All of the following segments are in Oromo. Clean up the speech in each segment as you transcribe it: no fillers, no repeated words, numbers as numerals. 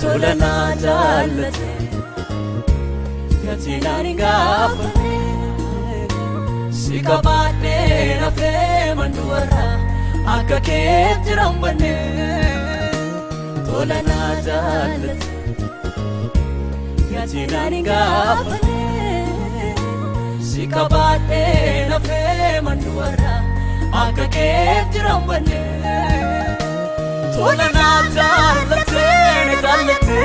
tolana jaalate yatinani gaafate sikabane nafe manduwara akka keef jirambanne tolana jaalate yatinani gaafate sikabane nafe manduwara akka keef jirambanne tolana jaalate jaalate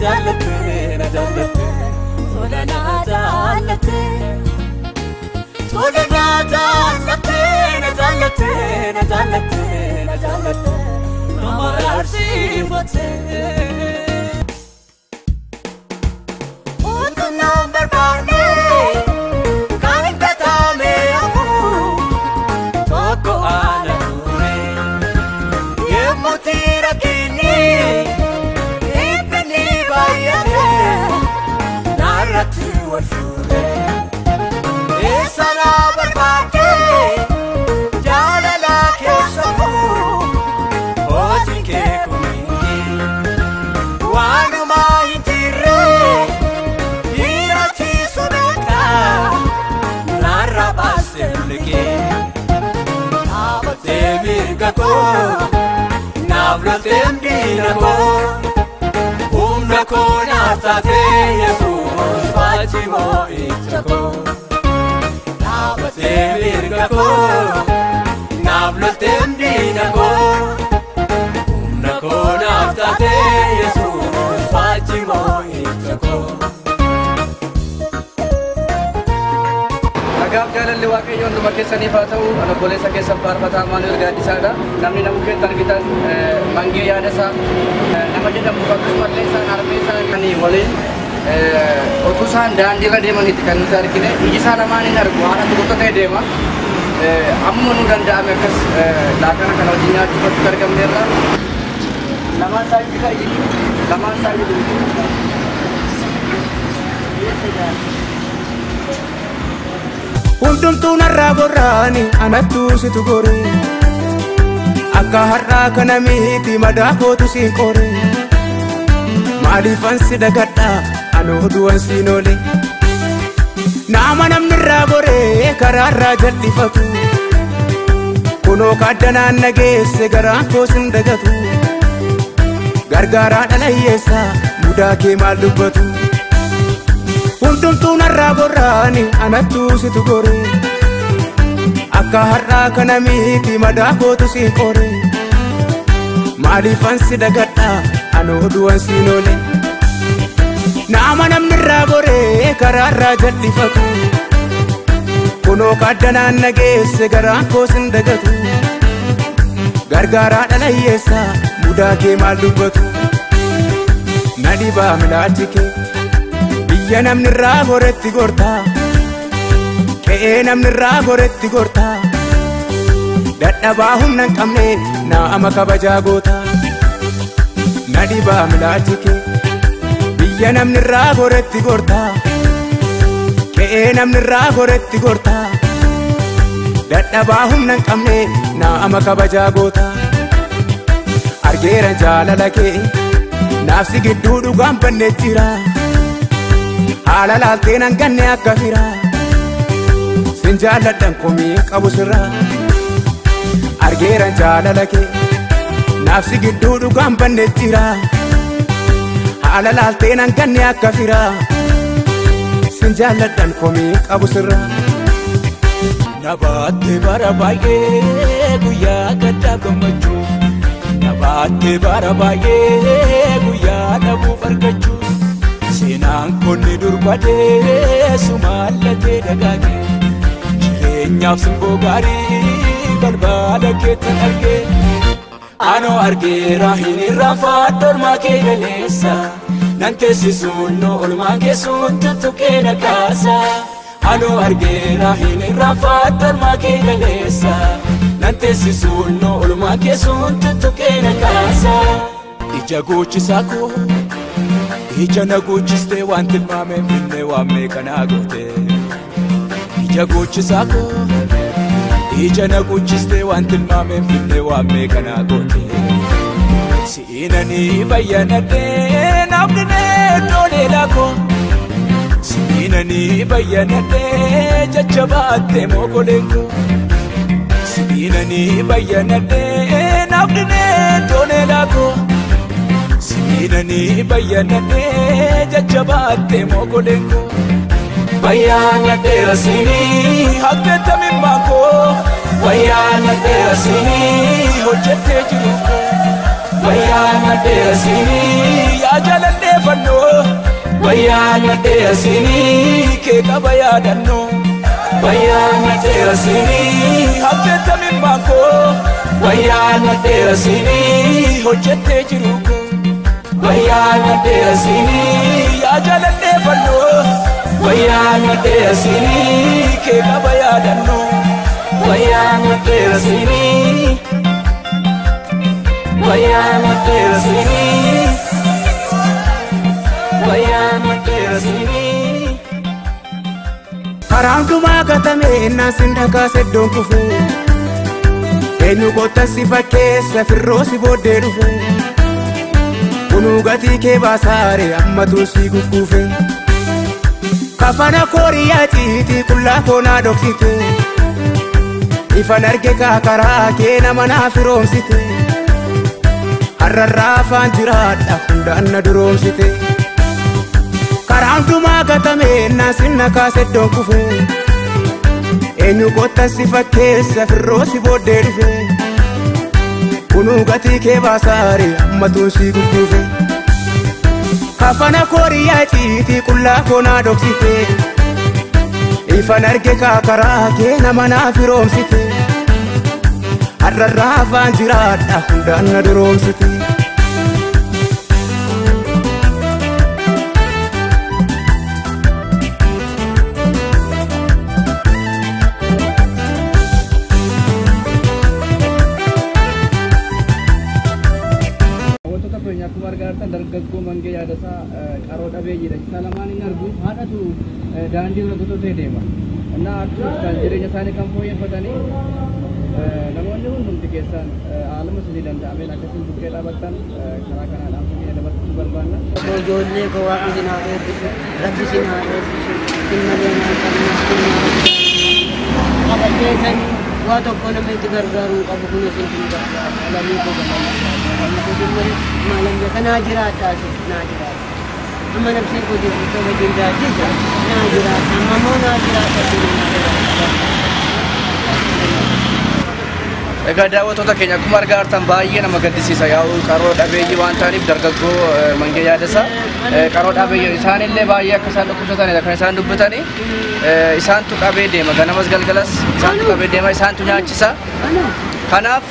jaalate jaalate tolana jaalate tolana jaalate jaalate jaalate jaalate namarasi fate untu number bane kain katame apu toko ala nure ye mutira kini ipni bayate naratu wafure esara barbate jalala ke sabu hoji ke kumingi wanu mahitire irati subeka narabasemlege abate mirgako navlatem dinako umnako natate yesus fajimo ichako abate mirgako navlatem dinako umnako natate yesus fajimo ichako Agam jalan lewat ke yon rumah kesan ni fatau, anak boleh sakit sempar fatah manual gadi sada. Kami nak mungkin targetan manggi ada sa. Nama dia nak buka kesempatan lesan armesa ni boleh. Utusan dan dia dia menghentikan tarik ini. Iji sana mana ni argu anak tu kota dia mah. Amu dan dah mereka lakukan kalau jinya cepat tukar kamera. Nama saya juga ini. Nama saya juga. Hundumtuu narraa gorraani anattuu situ gore akka har'aa kana miti madaa kootu siin qore maaliifan si dagadha anoo du'an siin oole nama namnirraa gore karaarraa jal'ifatu kunoo kaaddanaan nageesse garaan koo sin dagatu gargaaraa dhala hiyyeessaa mudaa kee maal dubbatu hundumtuu narraa gorraani anattuu situ gore akka har'aa kana miti madaa kootu siin qore maaliifan si dagadha anoo du'an siin oole nama namnirraa gore karaarraa jal'ifatu kunoo kaaddanaan nageesse garaan koo sin dagatu gargaaraa dhala hiyyeessaa mudaa kee maal dubbatu na dhibaa midhaatti kee biyya namnirraa goretti gortaa qe'ee namnirraa goretti gortaa dadhabaa humna hin qabne nama kabajaa gootaa na dhibaa midhaatti kee biyya namnirraa goretti gortaa qe'ee namnirraa goretti gortaa dadhabaa humna hin qabne nama kabajaa gootaa argeeran jaalala kee naafsi gidduu dhugaan banne jira haala laalteen hanganne akka firaa sin jaalladhan komii qabu sirraa argeeran jaalala kee naafsi gidduu dhugaan banne jira haala laalteen hanganne akka firaa sin jaalladhan komii qabu sirraa nabaatte bara baay'ee guyyaa gaddaa gammachuu nabaatte bara baay'ee guyyaa dhabuuf argachuu seenaan konni durbadee sumaallatee dagaagee jireenyaaf simboo gaarii balbala keettan argee anoo argeera hin irraanfadhu olmaa kee galeessa nan teessisuun noo olmaa keessuun tuttuqee naqaasa anoo argeera hin irraanfadhu olmaa kee galeessa nan teessisuun noo olmaa keessuun tuttuqee naqaasa ija goochisaa koo ija na gochiste waan tilmaame finne waan meeqanaa goote ija gochisaa koo ija na gochiste waan tilmaame finne waan meeqanaa goote siinanii bayyanadhee lako Sinani bayyanadhe jajjabaate mokolenko Sinani bayyanadhe nafdine tole lako Sinani bayyanadhe jajjabaate mokolenko Bayyanadhe rasini haqqeta mimmako Bayyanadhe rasini hojjette jiruko Bayyanadhe rasini yaa jalallee fannoo Bayyanadhe rasini kee qaba yaadannoo Bayyanadhe rasini haqqeta mimmako Bayyanadhe rasini hojjette jiruko Bayyanadhe rasini yaa jalallee fannoo Bayyanadhe rasini kee qaba yaadannoo Bayyanadhe rasini Bayyanadhe rasini Bayyanadhe rasini Karantumaa gatame naasin dhagaa seddoon kufu Eenyu qottan si fakkeessa firroo si booddee dhufe Kunuu gatii kee baasaare ammatuun si gugguufe Kafana kooriyaa ciitii qullaa toonaa dhoksite Ifan arge kaakaraa kee nama naa firoomsite Harrarraa afaan jiraadha hundaan na duroomsite Karantumaa gatame naasin dhagaa seddoon kufe Eenyu qottan si fakkeessa firroo si booddee dhufe Kunuu gatii kee baasaare ammatuun si gugguufe Kafana kooriyaa ciitii qullaa toonaa dhoksite Ifan arge kaakaraa kee nama naa firoomsite Harrarraa afaan jiraadha hundaan na duroomsite dargaggoo Mangee Yaadasaa qaroo dhabee jira. Isa lamaan hin argu haadhatu daandii irra gototee deema. Innaa akka jireenya isaanii kan fooyyeffatanii namoonni hundumti keessaan haaluma isinii danda'ameen akkasiin bukkee dhaabattan karaa kanaadhaan isinii dabarsuun barbaanna. Ijoollee koo waan isin haa eebbisu, rabbi isin haa eebbisu, isin malee naan qabna, qabadheessan waa tokko nama itti gargaaruu qabu kun isin hin gargaaru. Alamii koo gabaabaa. Malamnya kan hajirat asik, hajirat. Amma nafsi ko di ito maging dati sa hajirat. Amma mo hajirat din Egaa daawwattoota keenya akkuma argaa jirtan baay'ee nama gaddisiisa yaa'u qaroo dhabeeyyii waan ta'aniif dargaggoo Mangee Yaadasaa qaroo dhabeeyyii isaanillee baay'ee akka isaan dhukkubsatanidha kan isaan dubbatanii isaantu qabee deema ganamas galgalas isaantu qabee deema isaantu nyaachisa kanaaf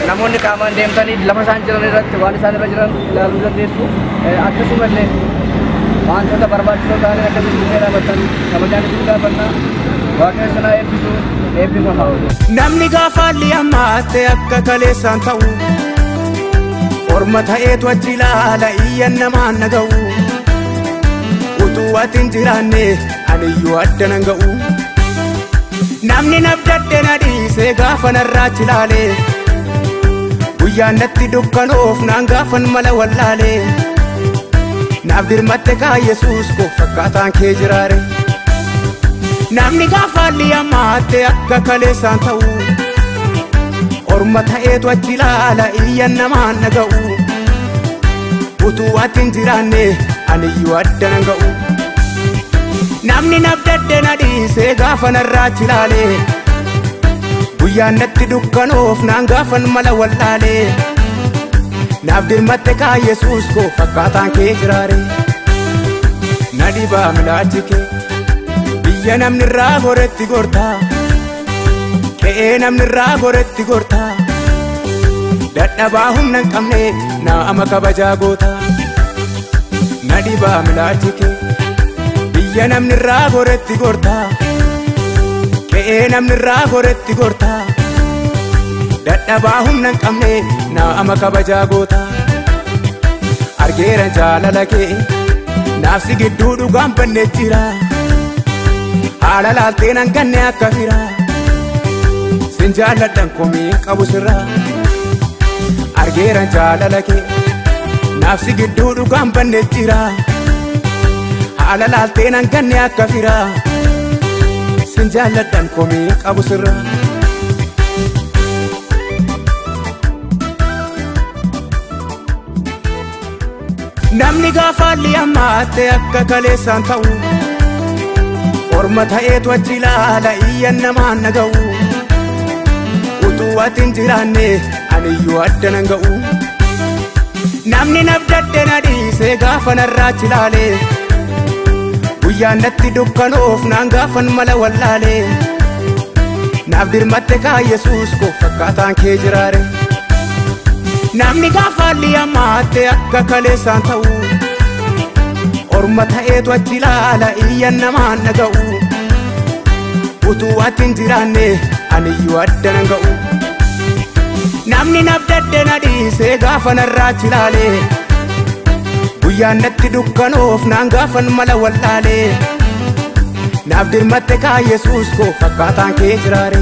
namoonni qaamaan deemtanii lafa isaan jiran irratti waan isaan irra jiran ilaaluu dandeessu akkasumallee wantoota barbaachisoo ta'anii akkasitti bukkee dhaabattan kabajaan isin gaafannaa Waaqayyo isin haa eebbisu eebbifamaa. Namni gaafaalli ammaatte akka kaleessaan ta'u Orma ta'eetu achi ilaala iyyan namaan naga'u Utuu ati hin jiraanne aniyyuu adda nan ga'u Namni nabdadde na dhiisee gaafa narraachi ilaale Guyyaan natti dukkanoof naan gaafan mala wallaale Naaf dirmatte kaa Yesuus ko fakkaataan kee jiraare Namni gaafaalli ammaatte akka kaleessaan ta'u Orma ta'eetu achi ilaala iyyan namaan naga'u Utuu ati hin jiraanne aniyyuu adda nan ga'u Namni nabdadde na dhiisee gaafa narraachi ilaale Guyyaan natti dukkanoof naan gaafan mala wallaale Naaf dirmatte kaa Yesuus ko fakkaataan kee jiraare Na dhibaa milaachi kee Biyya namni irraa goretti gortaa Qe'ee namni irraa goretti gortaa Dadhabaa humna hin qabne naama kabajaa gootaa Na dhibaa milaachi kee Biyya namni irraa goretti gortaa Qe'ee namni irraa goretti gortaa Dadhabaa humna hin qabne naama kabajaa gootaa Argeeran jaalala kee naafsi gidduu dhugaan banne jira Haala laaltee nan ganne akka fira Sin jaalladhan komii qabu sirraa Argeeran jaalala kee naafsi gidduu dhugaan banne jira Jaalalaalteen hanganne akka firaa sin jaalladhan komii qabu sirra. Namni gaafaalli ammaatte akka kaleessaan ta'u orma ta'eetu achi ilaala iyyan namaan naga'u. Utuu ati hin jiraanne aniyyuu adda nan ga'u. Namni nabdadde na dhiisee gaafa narraachi ilaale guyyaan natti dukkanoof naan gaafan mala wallaale. Naaf dirmatte kaa Yesuus koo fakkaataan kee jiraare. Namni gaafaalli ammaatte akka kaleessaan ta'u orma ta'eetu achi ilaala iyyan namaan naga'u. Utuu ati hin jiraanne aniyyuu adda nan ga'u. Namni nabdadde na dhiisee gaafa narraachi ilaale guyyaan natti dukkanoof naan gaafan mala wallaale. Naaf dirmatte kaa Yesuus koo fakkaataan kee jiraare.